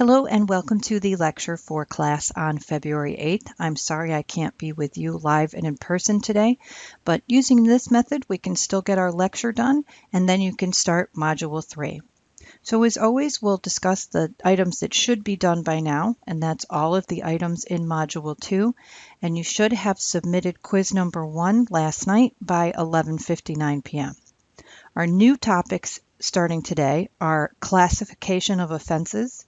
Hello and welcome to the lecture for class on February 8th. I'm sorry I can't be with you live and in person today, but using this method we can still get our lecture done and then you can start Module 3. So as always, we'll discuss the items that should be done by now, and that's all of the items in Module 2, and you should have submitted quiz number 1 last night by 11:59 p.m. Our new topics starting today are classification of offenses.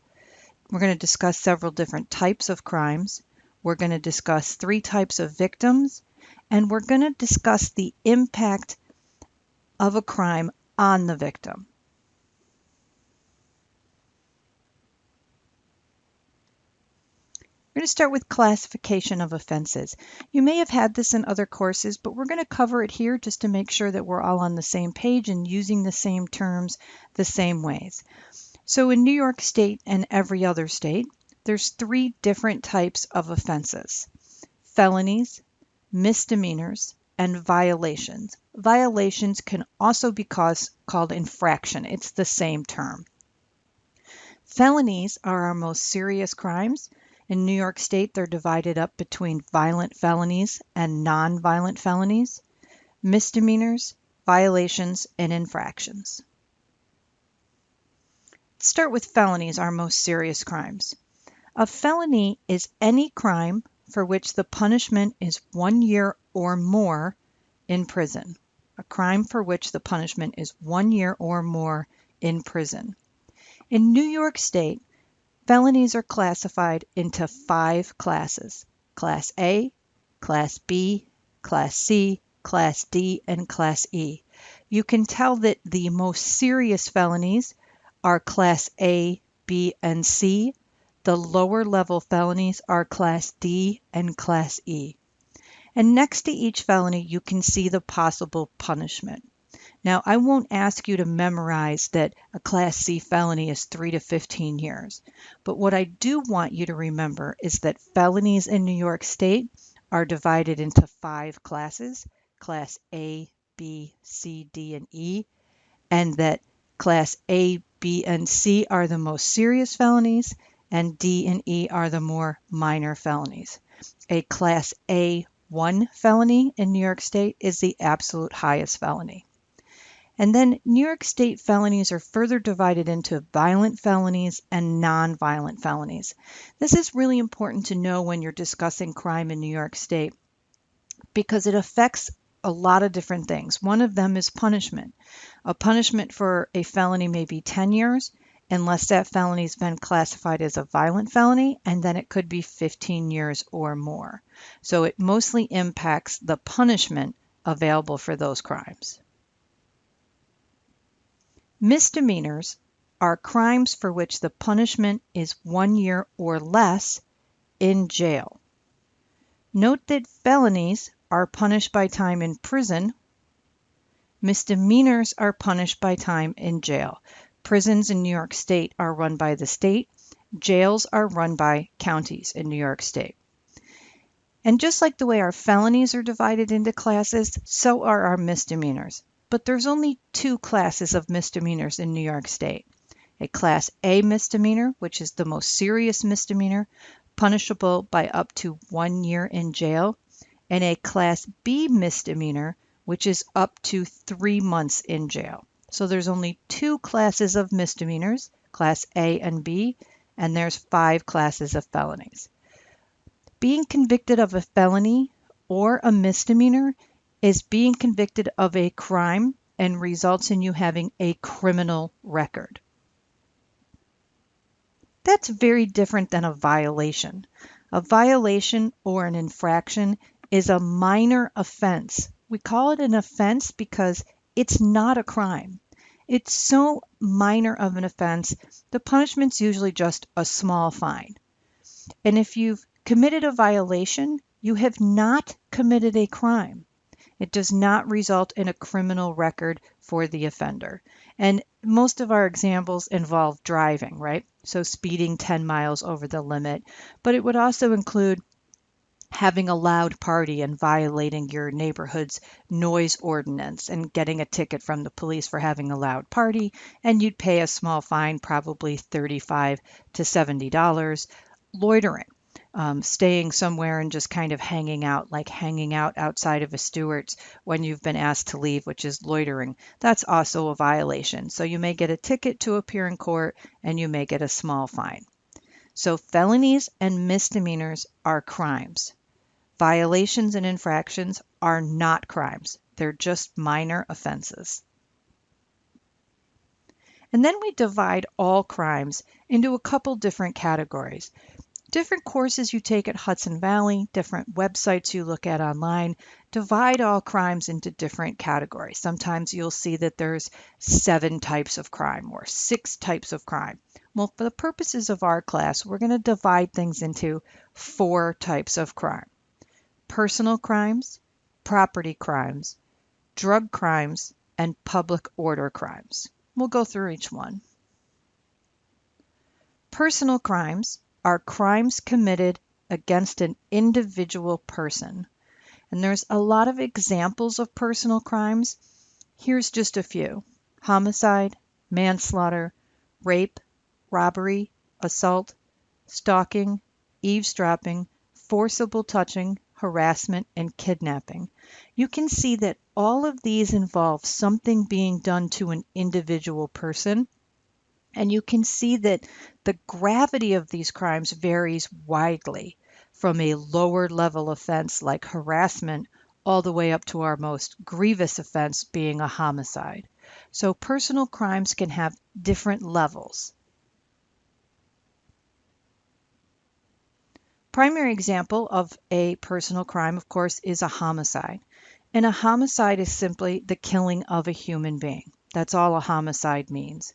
We're going to discuss several different types of crimes. We're going to discuss 3 types of victims, and we're going to discuss the impact of a crime on the victim. We're going to start with classification of offenses. You may have had this in other courses, but we're going to cover it here just to make sure that we're all on the same page and using the same terms the same ways. So in New York State and every other state, there's 3 different types of offenses: felonies, misdemeanors, and violations. Violations can also be called infraction. It's the same term. Felonies are our most serious crimes. In New York State, they're divided up between violent felonies and non-violent felonies, misdemeanors, violations, and infractions. Let's start with felonies, our most serious crimes. A felony is any crime for which the punishment is 1 year or more in prison. A crime for which the punishment is 1 year or more in prison. In New York State, felonies are classified into 5 classes: Class A, Class B, Class C, Class D, and Class E. You can tell that the most serious felonies are Class A, B, and C. The lower level felonies are Class D and Class E. And next to each felony, you can see the possible punishment. Now, I won't ask you to memorize that a Class C felony is 3 to 15 years. But what I do want you to remember is that felonies in New York State are divided into 5 classes: Class A, B, C, D, and E, and that Class A, B, and C are the most serious felonies, and D and E are the more minor felonies. A Class A1 felony in New York State is the absolute highest felony. And then New York State felonies are further divided into violent felonies and non-violent felonies. This is really important to know when you're discussing crime in New York State because it affects a lot of different things. One of them is punishment. A punishment for a felony may be 10 years unless that felony has been classified as a violent felony, and then it could be 15 years or more. So it mostly impacts the punishment available for those crimes. Misdemeanors are crimes for which the punishment is 1 year or less in jail. Note that felonies are punished by time in prison. Misdemeanors are punished by time in jail. Prisons in New York State are run by the state. Jails are run by counties in New York State. And just like the way our felonies are divided into classes, so are our misdemeanors. But there's only 2 classes of misdemeanors in New York State: a Class A misdemeanor, which is the most serious misdemeanor, punishable by up to 1 year in jail, and a Class B misdemeanor, which is up to 3 months in jail. So there's only 2 classes of misdemeanors, Class A and B, and there's 5 classes of felonies. Being convicted of a felony or a misdemeanor is being convicted of a crime and results in you having a criminal record. That's very different than a violation. A violation or an infraction is a minor offense. We call it an offense because it's not a crime. It's so minor of an offense, the punishment's usually just a small fine. And if you've committed a violation, you have not committed a crime. It does not result in a criminal record for the offender. And most of our examples involve driving, right? So speeding 10 miles over the limit, but it would also include having a loud party and violating your neighborhood's noise ordinance and getting a ticket from the police for having a loud party, and you'd pay a small fine, probably $35 to $70. Loitering, staying somewhere and just kind of hanging out, like hanging out outside of a Stewart's when you've been asked to leave, which is loitering. That's also a violation. So you may get a ticket to appear in court and you may get a small fine. So felonies and misdemeanors are crimes. Violations and infractions are not crimes. They're just minor offenses. And then we divide all crimes into a couple different categories. Different courses you take at Hudson Valley, different websites you look at online, divide all crimes into different categories. Sometimes you'll see that there's 7 types of crime or 6 types of crime. Well, for the purposes of our class, we're going to divide things into 4 types of crime: personal crimes, property crimes, drug crimes, and public order crimes. We'll go through each one. Personal crimes are crimes committed against an individual person. And there's a lot of examples of personal crimes. Here's just a few: homicide, manslaughter, rape, robbery, assault, stalking, eavesdropping, forcible touching, harassment, and kidnapping. You can see that all of these involve something being done to an individual person. And you can see that the gravity of these crimes varies widely, from a lower level offense like harassment all the way up to our most grievous offense being a homicide. So personal crimes can have different levels. Primary example of a personal crime, of course, is a homicide. And a homicide is simply the killing of a human being. That's all a homicide means.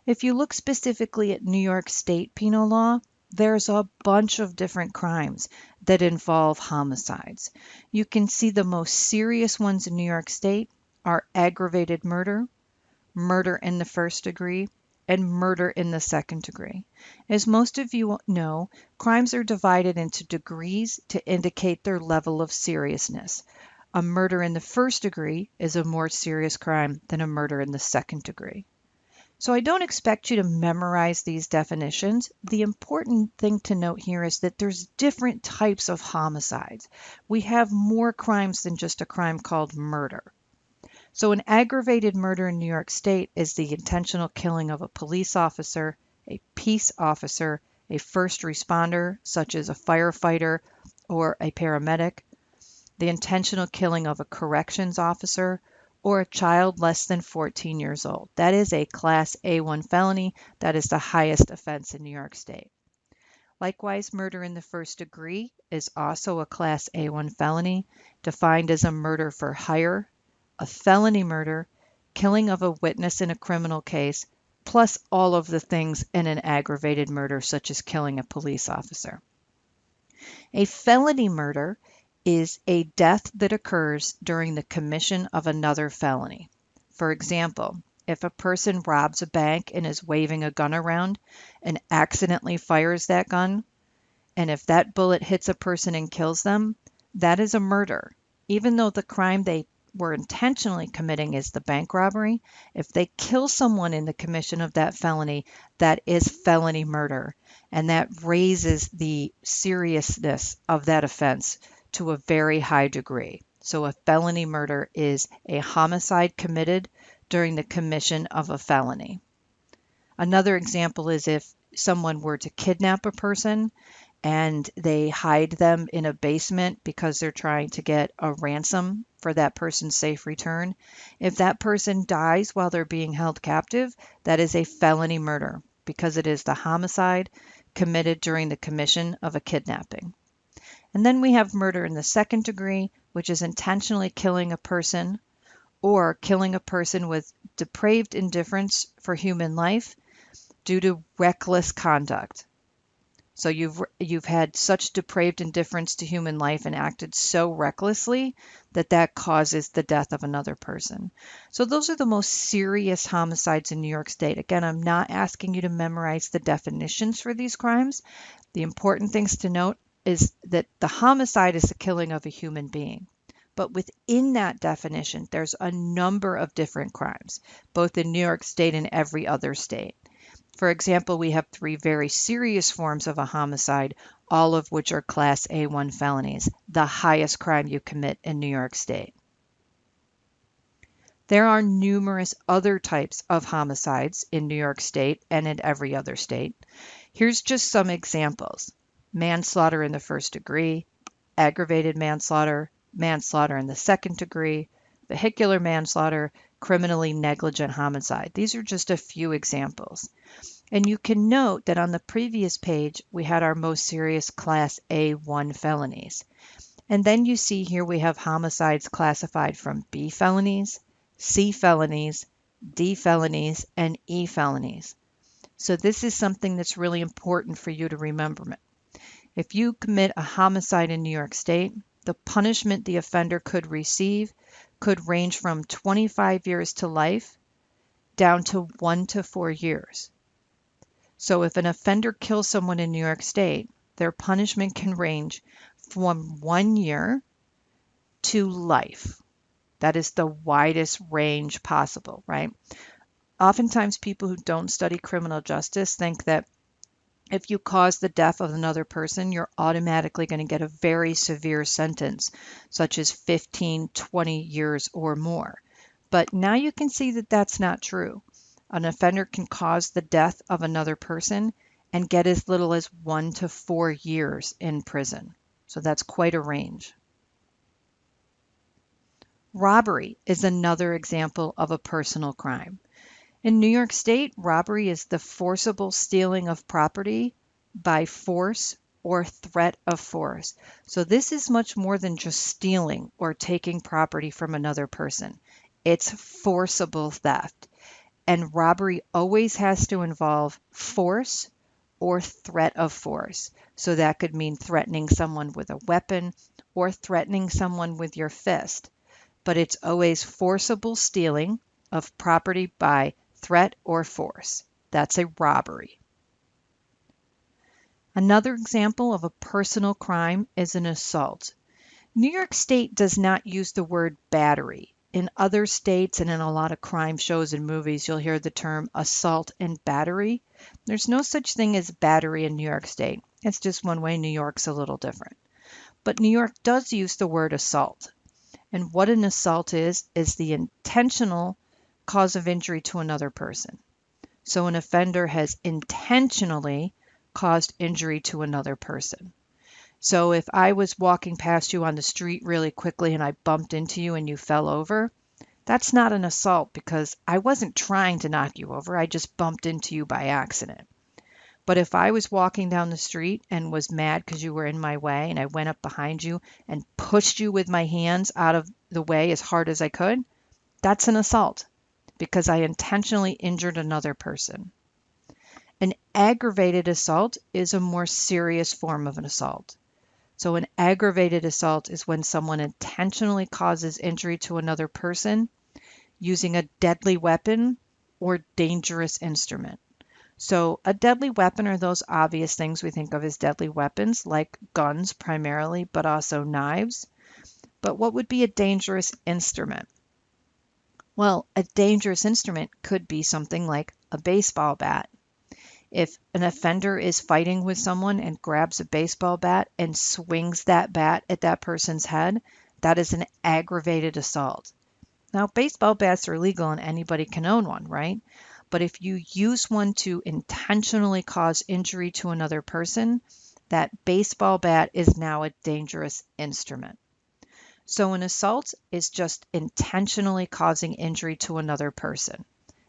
If you look specifically at New York State penal law, there's a bunch of different crimes that involve homicides. You can see the most serious ones in New York State are aggravated murder, murder in the first degree, and murder in the second degree. As most of you know, crimes are divided into degrees to indicate their level of seriousness. A murder in the first degree is a more serious crime than a murder in the second degree. So I don't expect you to memorize these definitions. The important thing to note here is that there's different types of homicides. We have more crimes than just a crime called murder. So an aggravated murder in New York State is the intentional killing of a police officer, a peace officer, a first responder, such as a firefighter or a paramedic, the intentional killing of a corrections officer, or a child less than 14 years old. That is a Class A1 felony. That is the highest offense in New York State. Likewise, murder in the first degree is also a Class A1 felony, defined as a murder for hire, a felony murder, killing of a witness in a criminal case, plus all of the things in an aggravated murder, such as killing a police officer. A felony murder is a death that occurs during the commission of another felony. For example, if a person robs a bank and is waving a gun around and accidentally fires that gun, and if that bullet hits a person and kills them, that is a murder. Even though the crime they were intentionally committing is the bank robbery, if they kill someone in the commission of that felony, that is felony murder. And that raises the seriousness of that offense to a very high degree. So a felony murder is a homicide committed during the commission of a felony. Another example is if someone were to kidnap a person and they hide them in a basement because they're trying to get a ransom for that person's safe return. If that person dies while they're being held captive, that is a felony murder because it is the homicide committed during the commission of a kidnapping. And then we have murder in the second degree, which is intentionally killing a person or killing a person with depraved indifference for human life due to reckless conduct. So you've had such depraved indifference to human life and acted so recklessly that that causes the death of another person. So those are the most serious homicides in New York State. Again, I'm not asking you to memorize the definitions for these crimes. The important things to note is that the homicide is the killing of a human being. But within that definition, there's a number of different crimes, both in New York State and every other state. For example, we have 3 very serious forms of a homicide, all of which are Class A1 felonies, the highest crime you commit in New York State. There are numerous other types of homicides in New York State and in every other state. Here's just some examples: manslaughter in the first degree, aggravated manslaughter, manslaughter in the second degree, vehicular manslaughter, criminally negligent homicide. These are just a few examples. And you can note that on the previous page, we had our most serious Class A1 felonies. And then you see here we have homicides classified from B felonies, C felonies, D felonies, and E felonies. So this is something that's really important for you to remember. If you commit a homicide in New York State, the punishment the offender could receive could range from 25 years to life down to 1 to 4 years. So if an offender kills someone in New York State, their punishment can range from 1 year to life. That is the widest range possible, right? Oftentimes people who don't study criminal justice think that if you cause the death of another person, you're automatically going to get a very severe sentence, such as 15, 20 years or more. But now you can see that that's not true. An offender can cause the death of another person and get as little as 1 to 4 years in prison. So that's quite a range. Robbery is another example of a personal crime. In New York State, robbery is the forcible stealing of property by force or threat of force. So this is much more than just stealing or taking property from another person. It's forcible theft. And robbery always has to involve force or threat of force. So that could mean threatening someone with a weapon or threatening someone with your fist. But it's always forcible stealing of property by threat or force. That's a robbery. Another example of a personal crime is an assault. New York State does not use the word battery. In other states and in a lot of crime shows and movies, you'll hear the term assault and battery. There's no such thing as battery in New York State. It's just one way New York's a little different. But New York does use the word assault. And what an assault is the intentional cause of injury to another person. So an offender has intentionally caused injury to another person. So if I was walking past you on the street really quickly and I bumped into you and you fell over, that's not an assault because I wasn't trying to knock you over. I just bumped into you by accident. But if I was walking down the street and was mad because you were in my way and I went up behind you and pushed you with my hands out of the way as hard as I could, that's an assault because I intentionally injured another person. An aggravated assault is a more serious form of an assault. So an aggravated assault is when someone intentionally causes injury to another person using a deadly weapon or dangerous instrument. So a deadly weapon are those obvious things we think of as deadly weapons, like guns primarily, but also knives. But what would be a dangerous instrument? Well, a dangerous instrument could be something like a baseball bat. If an offender is fighting with someone and grabs a baseball bat and swings that bat at that person's head, that is an aggravated assault. Now, baseball bats are legal and anybody can own one, right? But if you use one to intentionally cause injury to another person, that baseball bat is now a dangerous instrument. So an assault is just intentionally causing injury to another person.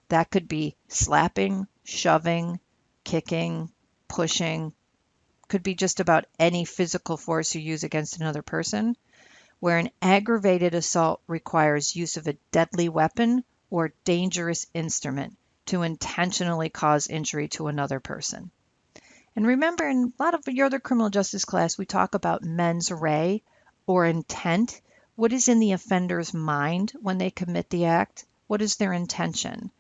That could be slapping, shoving, kicking, pushing, could be just about any physical force you use against another person, where an aggravated assault requires use of a deadly weapon or dangerous instrument to intentionally cause injury to another person. And remember, in a lot of your other criminal justice class, we talk about mens rea or intent. What is in the offender's mind when they commit the act? What is their intention?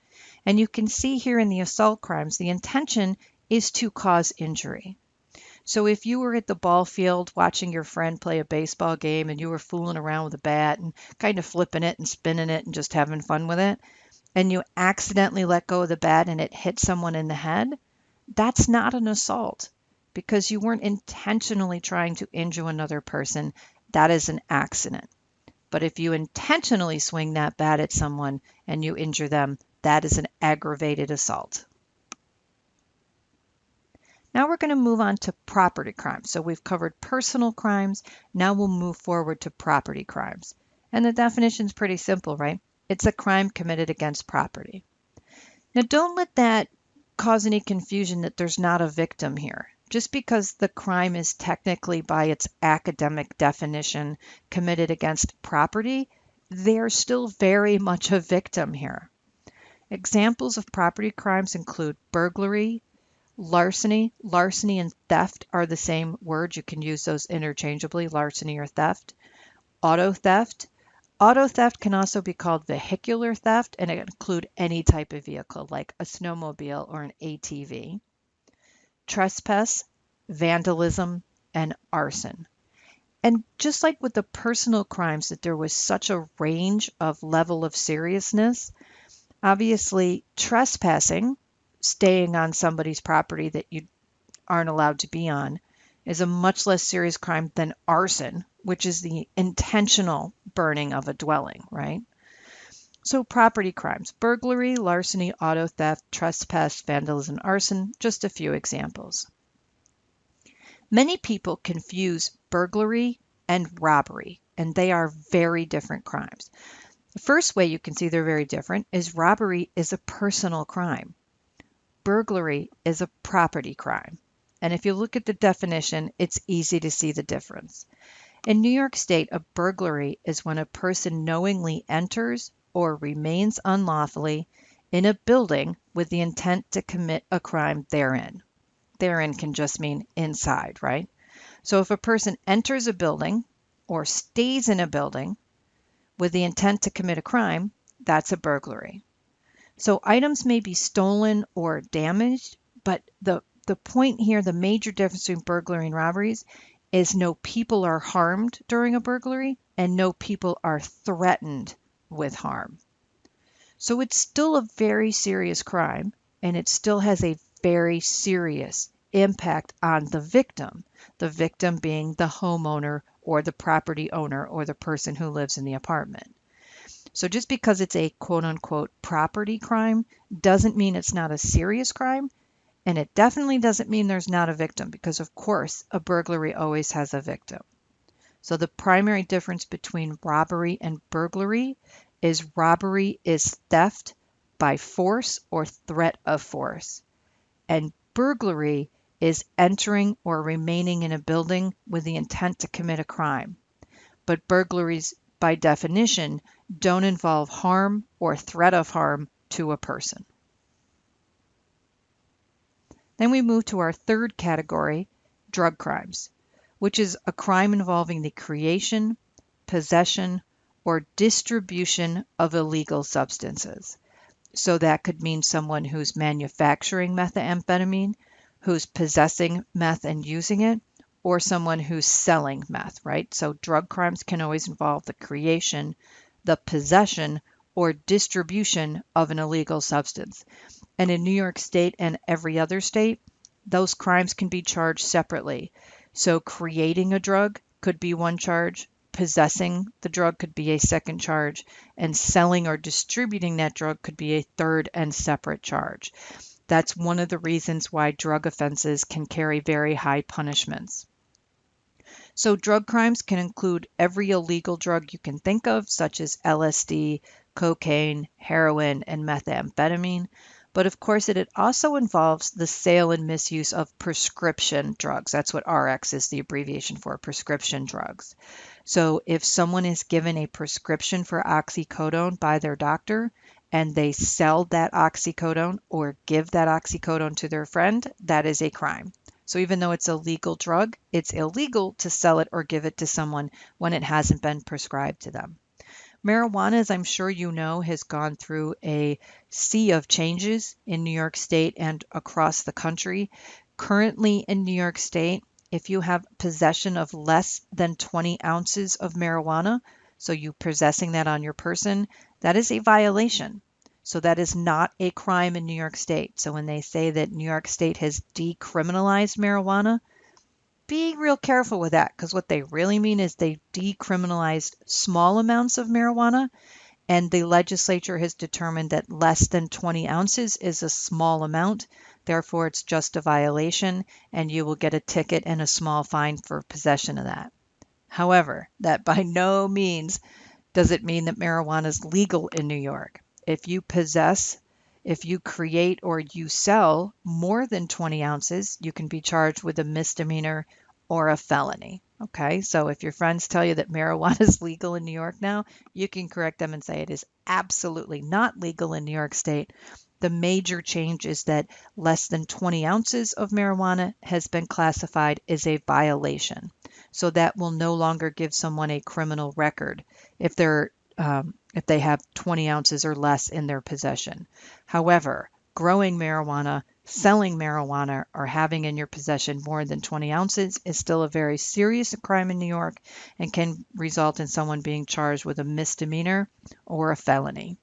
And you can see here in the assault crimes, the intention is to cause injury. So if you were at the ball field watching your friend play a baseball game and you were fooling around with a bat and kind of flipping it and spinning it and just having fun with it, and you accidentally let go of the bat and it hit someone in the head, that's not an assault because you weren't intentionally trying to injure another person. That is an accident. But if you intentionally swing that bat at someone and you injure them, that is an aggravated assault. Now we're going to move on to property crimes. So we've covered personal crimes. Now we'll move forward to property crimes. And the definition is pretty simple, right? It's a crime committed against property. Now don't let that cause any confusion that there's not a victim here. Just because the crime is technically by its academic definition committed against property, there's still very much a victim here. Examples of property crimes include burglary, larceny. Larceny and theft are the same word. You can use those interchangeably, larceny or theft. Auto theft. Auto theft can also be called vehicular theft, and it can include any type of vehicle like a snowmobile or an ATV. Trespass, vandalism, and arson. And just like with the personal crimes, that there was such a range of level of seriousness, obviously trespassing, staying on somebody's property that you aren't allowed to be on, is a much less serious crime than arson, which is the intentional burning of a dwelling, right? So property crimes: burglary, larceny, auto theft, trespass, vandalism, arson, just a few examples. Many people confuse burglary and robbery, and they are very different crimes. The first way you can see they're very different is robbery is a personal crime. Burglary is a property crime. And if you look at the definition, it's easy to see the difference. In New York State, a burglary is when a person knowingly enters or remains unlawfully in a building with the intent to commit a crime therein. Therein can just mean inside, right? So if a person enters a building or stays in a building with the intent to commit a crime, that's a burglary. So items may be stolen or damaged, but the point here, the major difference between burglary and robberies is no people are harmed during a burglary and no people are threatened with harm. So it's still a very serious crime, and it still has a very serious impact on the victim being the homeowner or the property owner or the person who lives in the apartment. So just because it's a quote unquote property crime doesn't mean it's not a serious crime. And it definitely doesn't mean there's not a victim, because of course a burglary always has a victim. So the primary difference between robbery and burglary is robbery is theft by force or threat of force. And burglary is entering or remaining in a building with the intent to commit a crime. But burglaries, by definition, don't involve harm or threat of harm to a person. Then we move to our third category, drug crimes, which is a crime involving the creation, possession, or distribution of illegal substances. So that could mean someone who's manufacturing methamphetamine, who's possessing meth and using it, or someone who's selling meth, right? So drug crimes can always involve the creation, the possession, or distribution of an illegal substance. And in New York State and every other state, those crimes can be charged separately. So creating a drug could be one charge, possessing the drug could be a second charge, and selling or distributing that drug could be a third and separate charge. That's one of the reasons why drug offenses can carry very high punishments. So drug crimes can include every illegal drug you can think of, such as LSD, cocaine, heroin, and methamphetamine. But of course, it also involves the sale and misuse of prescription drugs. That's what RX is the abbreviation for, prescription drugs. So if someone is given a prescription for oxycodone by their doctor and they sell that oxycodone or give that oxycodone to their friend, that is a crime. So even though it's a legal drug, it's illegal to sell it or give it to someone when it hasn't been prescribed to them. Marijuana, as I'm sure you know, has gone through a sea of changes in New York State and across the country. Currently in New York State, if you have possession of less than 20 ounces of marijuana, so you possessing that on your person, that is a violation. So that is not a crime in New York State. So when they say that New York State has decriminalized marijuana, be real careful with that, because what they really mean is they decriminalized small amounts of marijuana, and the legislature has determined that less than 20 ounces is a small amount. Therefore, it's just a violation, and you will get a ticket and a small fine for possession of that. However, that by no means does it mean that marijuana is legal in New York. If you possess, if you create or you sell more than 20 ounces, you can be charged with a misdemeanor or a felony. Okay, so if your friends tell you that marijuana is legal in New York now, you can correct them and say it is absolutely not legal in New York State. The major change is that less than 20 ounces of marijuana has been classified as a violation. So that will no longer give someone a criminal record if they have 20 ounces or less in their possession. However, growing marijuana, selling marijuana, or having in your possession more than 20 ounces is still a very serious crime in New York and can result in someone being charged with a misdemeanor or a felony.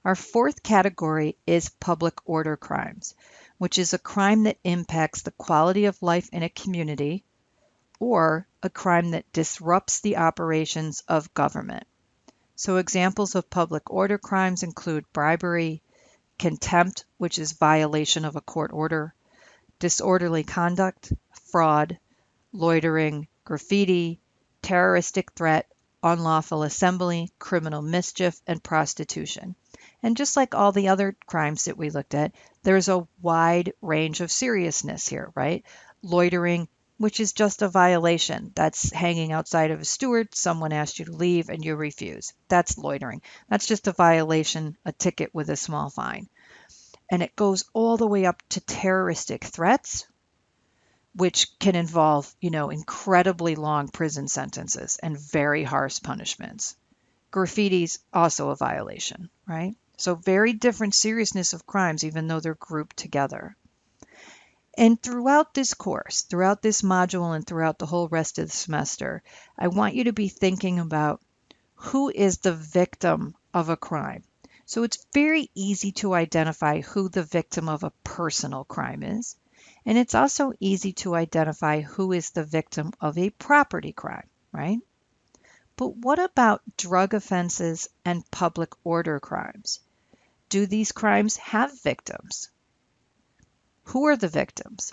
Our fourth category is public order crimes, which is a crime that impacts the quality of life in a community or a crime that disrupts the operations of government. So examples of public order crimes include bribery, contempt, which is violation of a court order, disorderly conduct, fraud, loitering, graffiti, terroristic threat, unlawful assembly, criminal mischief, and prostitution. And just like all the other crimes that we looked at, there's a wide range of seriousness here, right? Loitering, which is just a violation. That's hanging outside of a steward, someone asked you to leave and you refuse. That's loitering. That's just a violation, a ticket with a small fine. And it goes all the way up to terroristic threats, which can involve, incredibly long prison sentences and very harsh punishments. Graffiti's also a violation, right? So very different seriousness of crimes, even though they're grouped together. And throughout this course, throughout this module, and throughout the whole rest of the semester, I want you to be thinking about who is the victim of a crime. So it's very easy to identify who the victim of a personal crime is. And it's also easy to identify who is the victim of a property crime, right? But what about drug offenses and public order crimes? Do these crimes have victims? Who are the victims?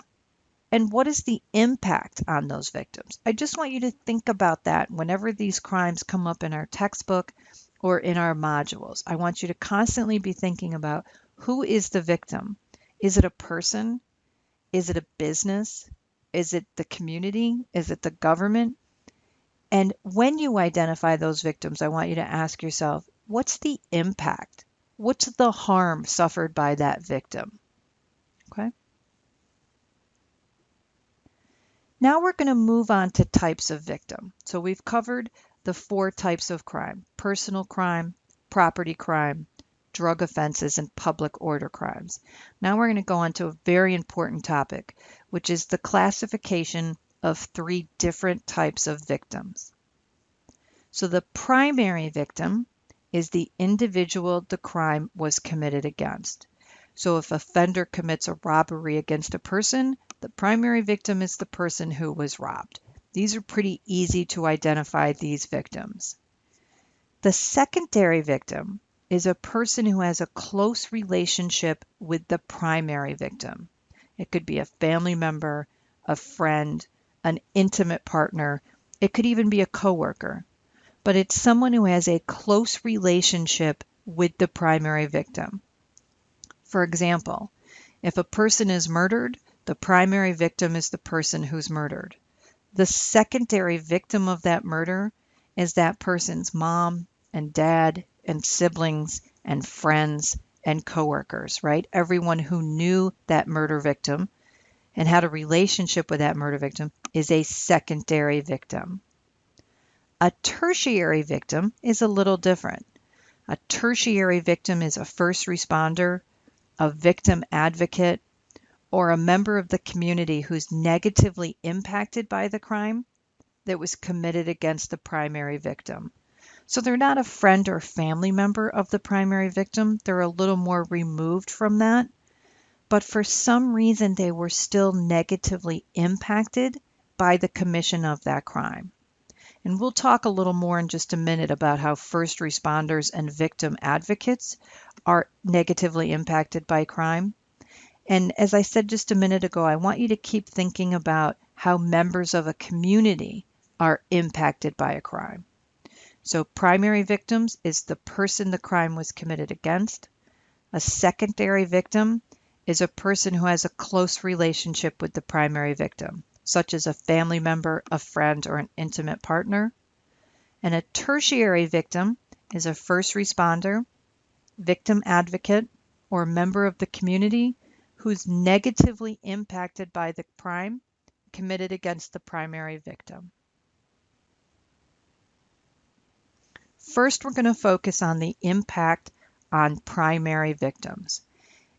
And what is the impact on those victims? I just want you to think about that whenever these crimes come up in our textbook or in our modules. I want you to constantly be thinking about who is the victim. Is it a person? Is it a business? Is it the community? Is it the government? And when you identify those victims, I want you to ask yourself, what's the impact? What's the harm suffered by that victim? Okay. Now we're going to move on to types of victim. So we've covered the 4 types of crime: personal crime, property crime, drug offenses, and public order crimes. Now we're going to go on to a very important topic, which is the classification of 3 different types of victims. So the primary victim is the individual the crime was committed against. So if an offender commits a robbery against a person, the primary victim is the person who was robbed. These are pretty easy to identify, these victims. The secondary victim is a person who has a close relationship with the primary victim. It could be a family member, a friend, an intimate partner. It could even be a coworker. But it's someone who has a close relationship with the primary victim. For example, if a person is murdered, the primary victim is the person who's murdered. The secondary victim of that murder is that person's mom and dad and siblings and friends and coworkers, right? Everyone who knew that murder victim and had a relationship with that murder victim is a secondary victim. A tertiary victim is a little different. A tertiary victim is a first responder, a victim advocate, or a member of the community who's negatively impacted by the crime that was committed against the primary victim. So they're not a friend or family member of the primary victim. They're a little more removed from that. But for some reason, they were still negatively impacted by the commission of that crime. And we'll talk a little more in just a minute about how first responders and victim advocates are negatively impacted by crime. And as I said just a minute ago, I want you to keep thinking about how members of a community are impacted by a crime. So primary victims is the person the crime was committed against. A secondary victim is a person who has a close relationship with the primary victim, such as a family member, a friend, or an intimate partner. And a tertiary victim is a first responder, victim advocate, or member of the community who's negatively impacted by the crime committed against the primary victim. First, we're going to focus on the impact on primary victims.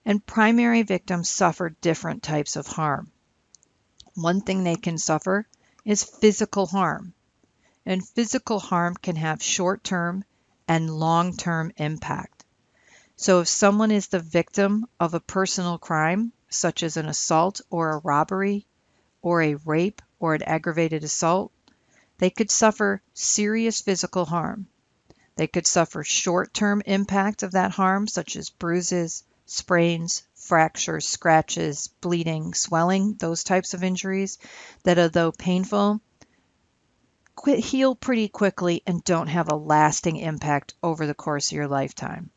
And primary victims suffer different types of harm. One thing they can suffer is physical harm. And physical harm can have short-term and long-term impact. So if someone is the victim of a personal crime, such as an assault or a robbery, or a rape or an aggravated assault, they could suffer serious physical harm. They could suffer short-term impact of that harm, such as bruises, sprains, fractures, scratches, bleeding, swelling, those types of injuries that, although painful, heal pretty quickly and don't have a lasting impact over the course of your lifetime.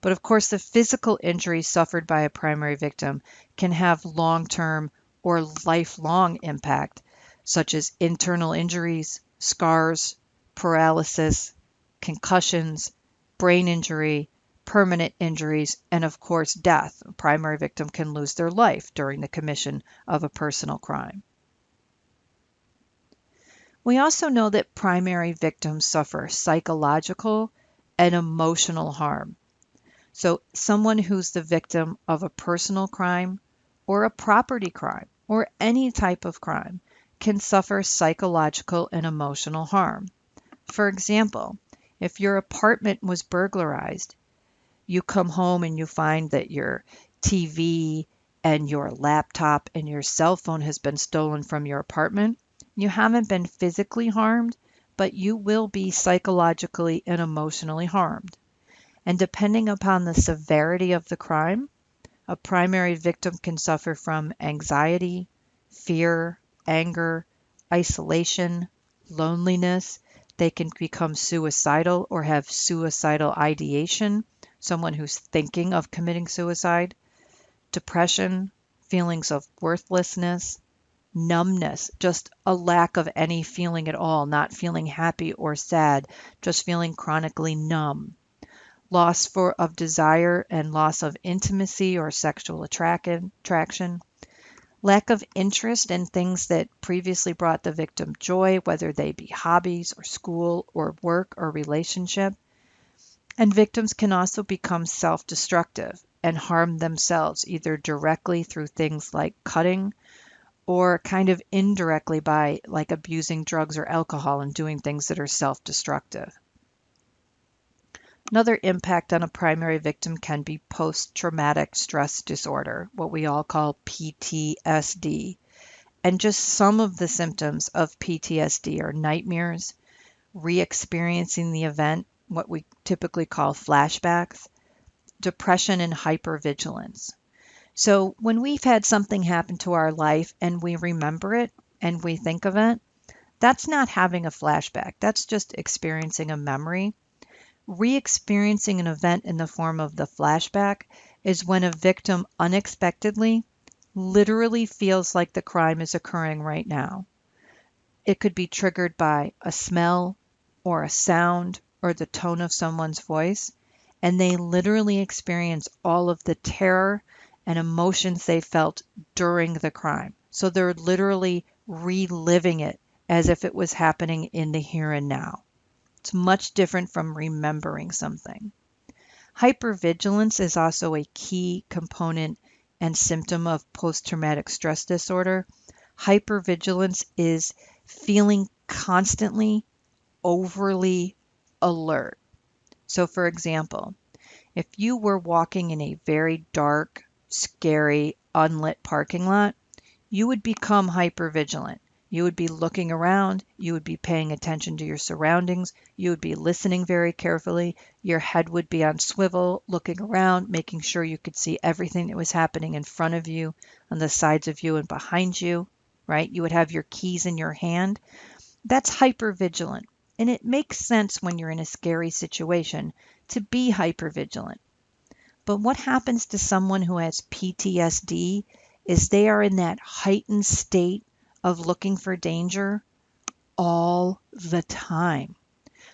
But of course, the physical injury suffered by a primary victim can have long-term or lifelong impact, such as internal injuries, scars, paralysis, concussions, brain injury, permanent injuries, and of course, death. A primary victim can lose their life during the commission of a personal crime. We also know that primary victims suffer psychological and emotional harm. So someone who's the victim of a personal crime or a property crime or any type of crime can suffer psychological and emotional harm. For example, if your apartment was burglarized, you come home and you find that your TV and your laptop and your cell phone has been stolen from your apartment. You haven't been physically harmed, but you will be psychologically and emotionally harmed. And depending upon the severity of the crime, a primary victim can suffer from anxiety, fear, anger, isolation, loneliness. They can become suicidal or have suicidal ideation, someone who's thinking of committing suicide, depression, feelings of worthlessness, numbness, just a lack of any feeling at all, not feeling happy or sad, just feeling chronically numb. Loss of desire and loss of intimacy or sexual attraction, lack of interest in things that previously brought the victim joy, whether they be hobbies or school or work or relationship. And victims can also become self-destructive and harm themselves, either directly through things like cutting or kind of indirectly by like abusing drugs or alcohol and doing things that are self-destructive. Another impact on a primary victim can be post-traumatic stress disorder, what we all call PTSD. And just some of the symptoms of PTSD are nightmares, re-experiencing the event, what we typically call flashbacks, depression, and hypervigilance. So when we've had something happen to our life and we remember it and we think of it, that's not having a flashback. That's just experiencing a memory. Re-experiencing an event in the form of the flashback is when a victim unexpectedly literally feels like the crime is occurring right now. It could be triggered by a smell or a sound or the tone of someone's voice, and they literally experience all of the terror and emotions they felt during the crime. So they're literally reliving it as if it was happening in the here and now. It's much different from remembering something. Hypervigilance is also a key component and symptom of post-traumatic stress disorder. Hypervigilance is feeling constantly overly alert. So for example, if you were walking in a very dark, scary, unlit parking lot, you would become hypervigilant. You would be looking around, you would be paying attention to your surroundings, you would be listening very carefully, your head would be on swivel, looking around, making sure you could see everything that was happening in front of you, on the sides of you and behind you, right? You would have your keys in your hand. That's hypervigilant. And it makes sense when you're in a scary situation to be hypervigilant. But what happens to someone who has PTSD is they are in that heightened state of looking for danger all the time.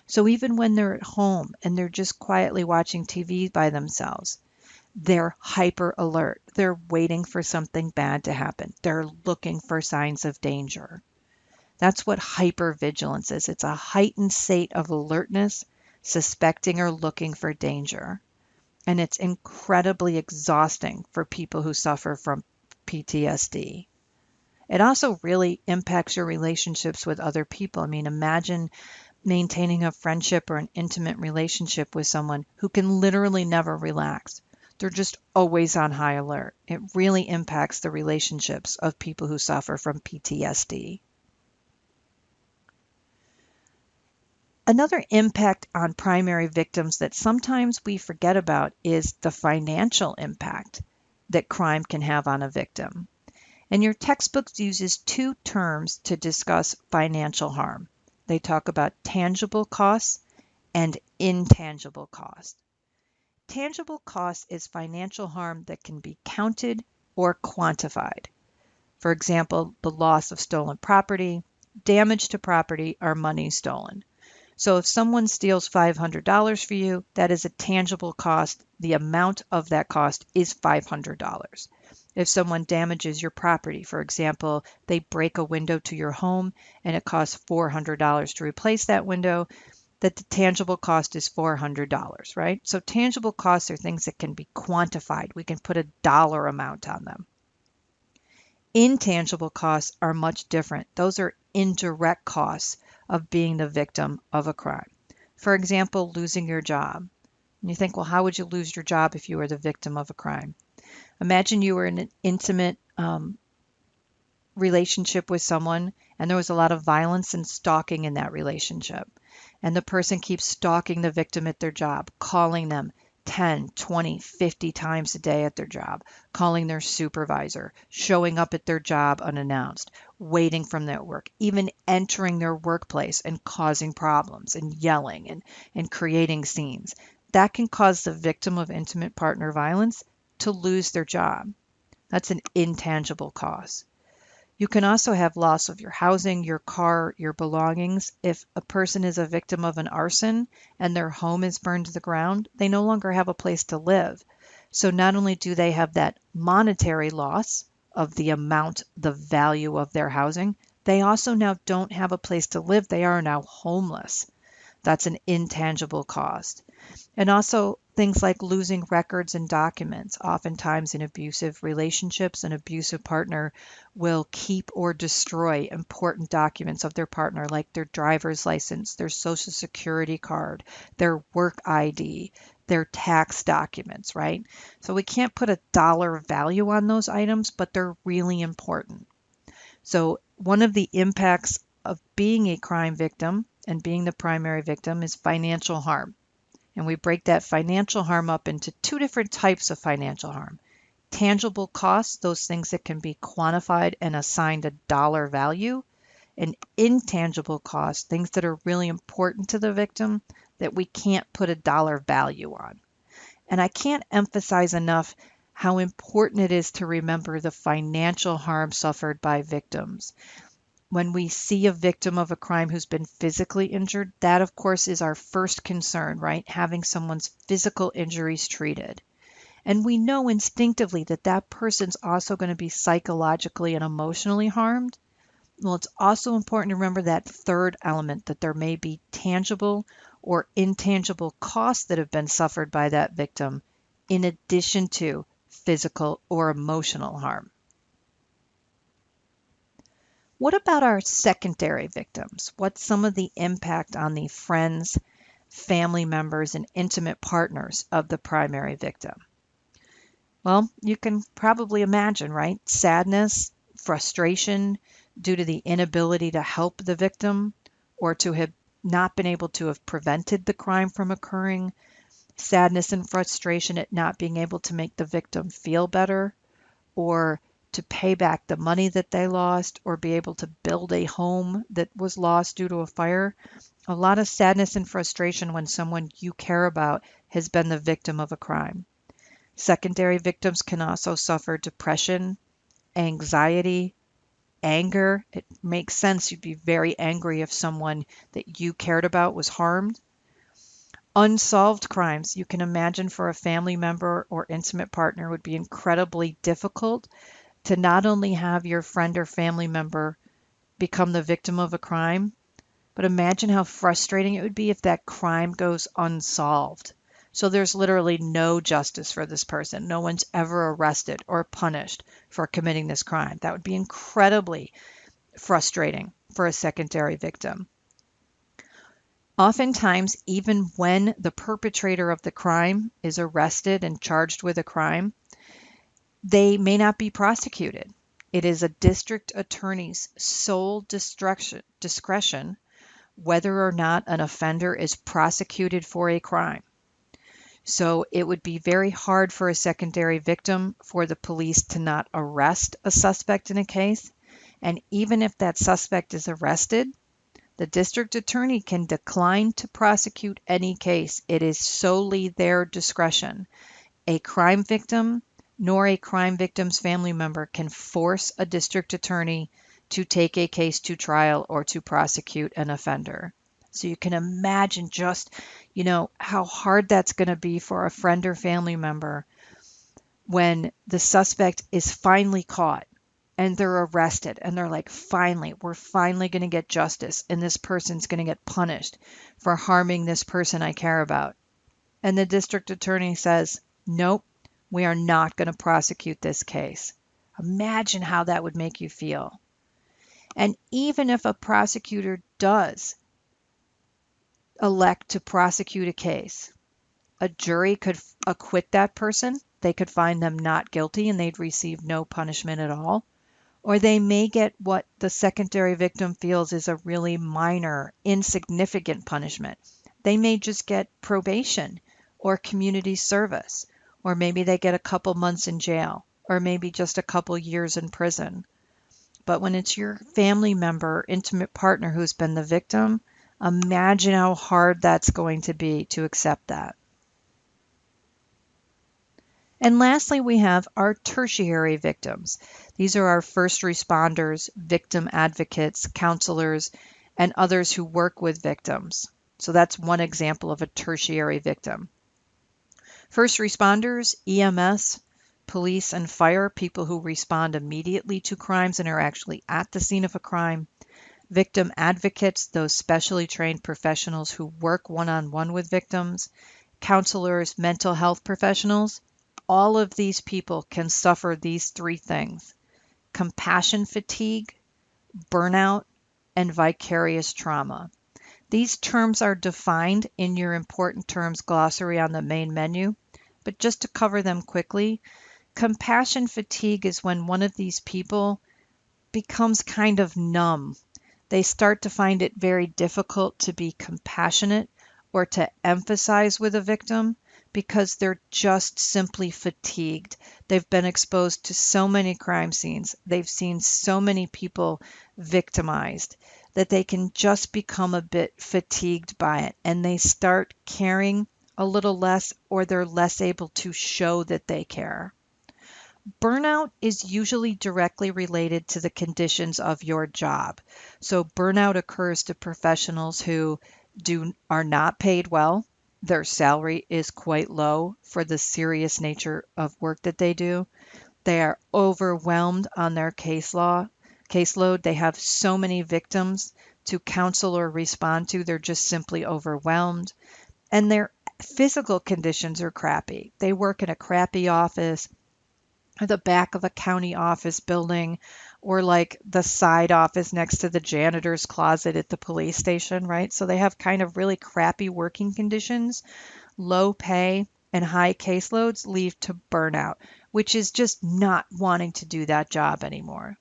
So even when they're at home and they're just quietly watching TV by themselves, they're hyper alert. They're waiting for something bad to happen. They're looking for signs of danger. That's what hypervigilance is. It's a heightened state of alertness, suspecting or looking for danger. And it's incredibly exhausting for people who suffer from PTSD. It also really impacts your relationships with other people. I mean, imagine maintaining a friendship or an intimate relationship with someone who can literally never relax. They're just always on high alert. It really impacts the relationships of people who suffer from PTSD. Another impact on primary victims that sometimes we forget about is the financial impact that crime can have on a victim. And your textbook uses two terms to discuss financial harm. They talk about tangible costs and intangible costs. Tangible cost is financial harm that can be counted or quantified. For example, the loss of stolen property, damage to property, or money stolen. So if someone steals $500 for you, that is a tangible cost. The amount of that cost is $500. If someone damages your property, for example, they break a window to your home and it costs $400 to replace that window, that the tangible cost is $400, right? So tangible costs are things that can be quantified. We can put a dollar amount on them. Intangible costs are much different. Those are indirect costs of being the victim of a crime. For example, losing your job. And you think, well, how would you lose your job if you were the victim of a crime? Imagine you were in an intimate relationship with someone and there was a lot of violence and stalking in that relationship. And the person keeps stalking the victim at their job, calling them 10, 20, 50 times a day at their job, calling their supervisor, showing up at their job unannounced, waiting from their work, even entering their workplace and causing problems and yelling and creating scenes. That can cause the victim of intimate partner violence to lose their job. That's an intangible cost. You can also have loss of your housing, your car, your belongings. If a person is a victim of an arson and their home is burned to the ground, they no longer have a place to live. So not only do they have that monetary loss of the amount, the value of their housing, they also now don't have a place to live. They are now homeless. That's an intangible cost. And also things like losing records and documents. Oftentimes in abusive relationships, an abusive partner will keep or destroy important documents of their partner, like their driver's license, their social security card, their work ID, their tax documents, right? So we can't put a dollar value on those items, but they're really important. So one of the impacts of being a crime victim and being the primary victim is financial harm. And we break that financial harm up into two different types of financial harm. Tangible costs, those things that can be quantified and assigned a dollar value, and intangible costs, things that are really important to the victim that we can't put a dollar value on. And I can't emphasize enough how important it is to remember the financial harm suffered by victims. When we see a victim of a crime who's been physically injured, that of course is our first concern, right? Having someone's physical injuries treated. And we know instinctively that that person's also going to be psychologically and emotionally harmed. Well, it's also important to remember that third element, that there may be tangible or intangible costs that have been suffered by that victim, in addition to physical or emotional harm. What about our secondary victims? What's some of the impact on the friends, family members, and intimate partners of the primary victim? Well, you can probably imagine, right? Sadness, frustration due to the inability to help the victim or to have not been able to have prevented the crime from occurring, sadness and frustration at not being able to make the victim feel better or to pay back the money that they lost or be able to build a home that was lost due to a fire. A lot of sadness and frustration when someone you care about has been the victim of a crime. Secondary victims can also suffer depression, anxiety, anger. It makes sense you'd be very angry if someone that you cared about was harmed. Unsolved crimes, you can imagine for a family member or intimate partner would be incredibly difficult to not only have your friend or family member become the victim of a crime, but imagine how frustrating it would be if that crime goes unsolved. So there's literally no justice for this person. No one's ever arrested or punished for committing this crime. That would be incredibly frustrating for a secondary victim. Oftentimes, even when the perpetrator of the crime is arrested and charged with a crime, they may not be prosecuted. It is a district attorney's sole discretion whether or not an offender is prosecuted for a crime. So it would be very hard for a secondary victim for the police to not arrest a suspect in a case. And even if that suspect is arrested, the district attorney can decline to prosecute any case. It is solely their discretion. A crime victim nor a crime victim's family member can force a district attorney to take a case to trial or to prosecute an offender. So you can imagine just, how hard that's going to be for a friend or family member when the suspect is finally caught and they're arrested and they're like, we're finally going to get justice and this person's going to get punished for harming this person I care about. And the district attorney says, nope, we are not going to prosecute this case. Imagine how that would make you feel. And even if a prosecutor does elect to prosecute a case, a jury could acquit that person. They could find them not guilty and they'd receive no punishment at all. Or they may get what the secondary victim feels is a really minor, insignificant punishment. They may just get probation or community service, or maybe they get a couple months in jail, or maybe just a couple years in prison. But when it's your family member, intimate partner who's been the victim, imagine how hard that's going to be to accept that. And lastly, we have our tertiary victims. These are our first responders, victim advocates, counselors, and others who work with victims. So that's one example of a tertiary victim. First responders, EMS, police and fire, people who respond immediately to crimes and are actually at the scene of a crime. Victim advocates, those specially trained professionals who work one-on-one with victims. Counselors, mental health professionals. All of these people can suffer these three things: compassion fatigue, burnout, and vicarious trauma. These terms are defined in your important terms glossary on the main menu, but just to cover them quickly, compassion fatigue is when one of these people becomes kind of numb. They start to find it very difficult to be compassionate or to emphasize with a victim because they're just simply fatigued. They've been exposed to so many crime scenes. They've seen so many people victimized that they can just become a bit fatigued by it, and they start caring a little less, or they're less able to show that they care. Burnout is usually directly related to the conditions of your job. So burnout occurs to professionals who are not paid well. Their salary is quite low for the serious nature of work that they do. They are overwhelmed on their caseload. They have so many victims to counsel or respond to. They're just simply overwhelmed. And their physical conditions are crappy. They work in a crappy office. or the back of a county office building, or like the side office next to the janitor's closet at the police station, right? So they have kind of really crappy working conditions, low pay, and high caseloads lead to burnout, which is just not wanting to do that job anymore.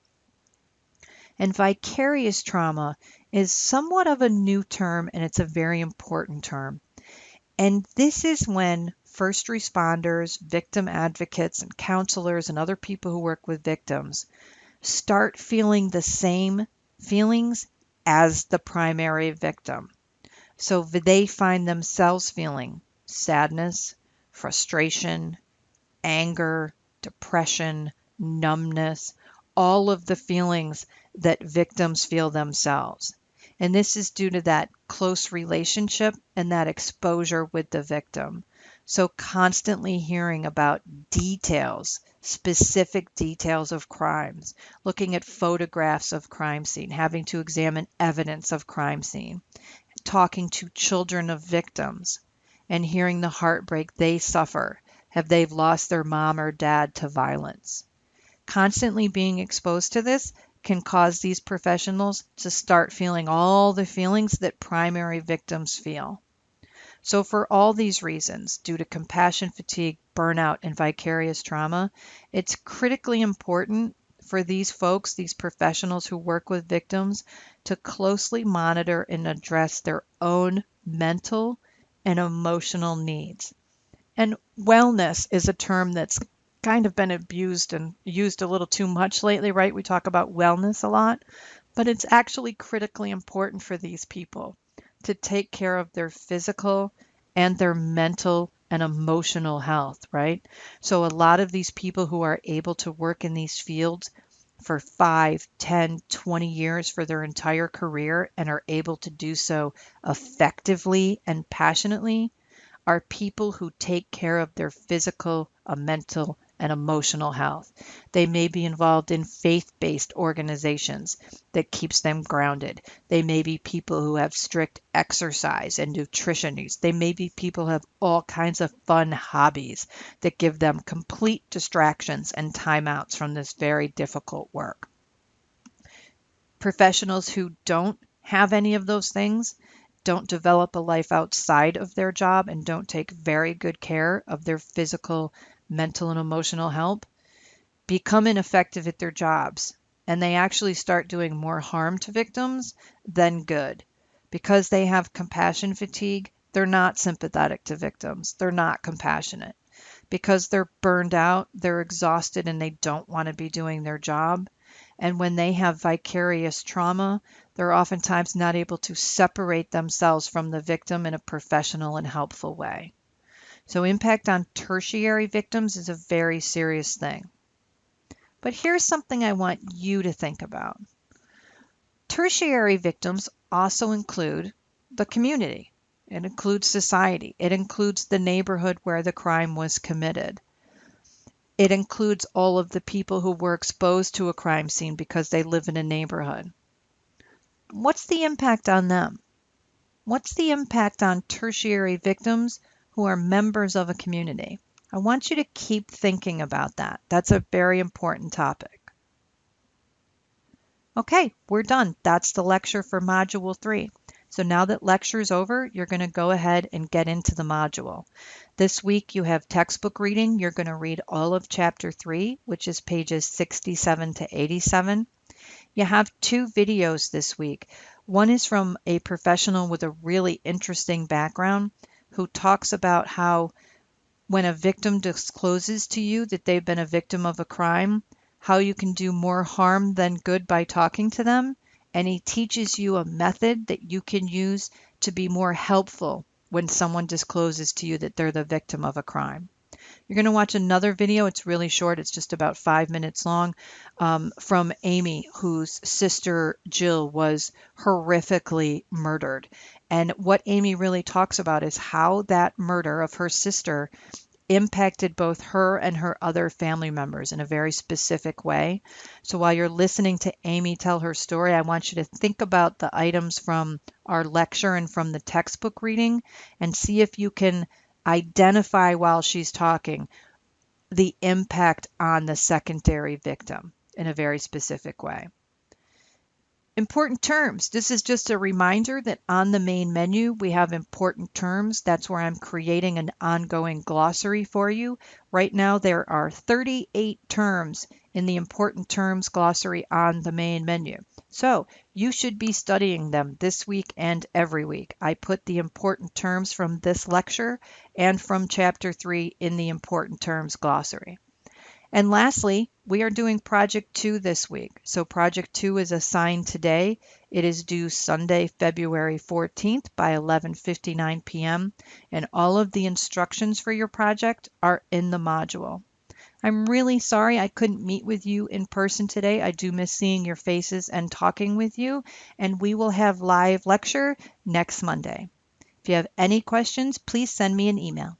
And vicarious trauma is somewhat of a new term, and it's a very important term. And this is when first responders, victim advocates, and counselors, and other people who work with victims start feeling the same feelings as the primary victim. So they find themselves feeling sadness, frustration, anger, depression, numbness, all of the feelings that victims feel themselves. And this is due to that close relationship and that exposure with the victim. So constantly hearing about details, specific details of crimes, looking at photographs of crime scene, having to examine evidence of crime scene, talking to children of victims and hearing the heartbreak they suffer. Have they lost their mom or dad to violence? Constantly being exposed to this can cause these professionals to start feeling all the feelings that primary victims feel. So for all these reasons, due to compassion fatigue, burnout, and vicarious trauma, it's critically important for these folks, these professionals who work with victims, to closely monitor and address their own mental and emotional needs. And wellness is a term that's kind of been abused and used a little too much lately, right? We talk about wellness a lot, but it's actually critically important for these people to take care of their physical and their mental and emotional health, right? So a lot of these people who are able to work in these fields for 5, 10, 20 years for their entire career and are able to do so effectively and passionately are people who take care of their physical, mental, and emotional health. They may be involved in faith-based organizations that keeps them grounded. They may be people who have strict exercise and nutrition needs. They may be people who have all kinds of fun hobbies that give them complete distractions and timeouts from this very difficult work. Professionals who don't have any of those things don't develop a life outside of their job and don't take very good care of their physical, mental, and emotional health become ineffective at their jobs. And they actually start doing more harm to victims than good. Because they have compassion fatigue, they're not sympathetic to victims. They're not compassionate. Because they're burned out, they're exhausted, and they don't want to be doing their job. And when they have vicarious trauma, they're oftentimes not able to separate themselves from the victim in a professional and helpful way. So impact on tertiary victims is a very serious thing. But here's something I want you to think about. Tertiary victims also include the community. It includes society. It includes the neighborhood where the crime was committed. It includes all of the people who were exposed to a crime scene because they live in a neighborhood. What's the impact on them? What's the impact on tertiary victims who are members of a community? I want you to keep thinking about that. That's a very important topic. Okay, we're done. That's the lecture for Module 3. So now that lecture's over, you're going to go ahead and get into the module. This week you have textbook reading. You're going to read all of Chapter 3, which is pages 67 to 87. You have 2 videos this week. One is from a professional with a really interesting background who talks about how when a victim discloses to you that they've been a victim of a crime, how you can do more harm than good by talking to them. And he teaches you a method that you can use to be more helpful when someone discloses to you that they're the victim of a crime. You're going to watch another video. It's really short. It's just about 5 minutes long, from Amy, whose sister Jill was horrifically murdered. And what Amy really talks about is how that murder of her sister impacted both her and her other family members in a very specific way. So while you're listening to Amy tell her story, I want you to think about the items from our lecture and from the textbook reading and see if you can identify while she's talking the impact on the secondary victim in a very specific way. Important terms. This is just a reminder that on the main menu, we have important terms. That's where I'm creating an ongoing glossary for you. Right now, there are 38 terms in the important terms glossary on the main menu. So you should be studying them this week and every week. I put the important terms from this lecture and from chapter 3 in the important terms glossary. And lastly, we are doing Project 2 this week. So Project 2 is assigned today. It is due Sunday, February 14th by 11:59 p.m. And all of the instructions for your project are in the module. I'm really sorry I couldn't meet with you in person today. I do miss seeing your faces and talking with you. And we will have live lecture next Monday. If you have any questions, please send me an email.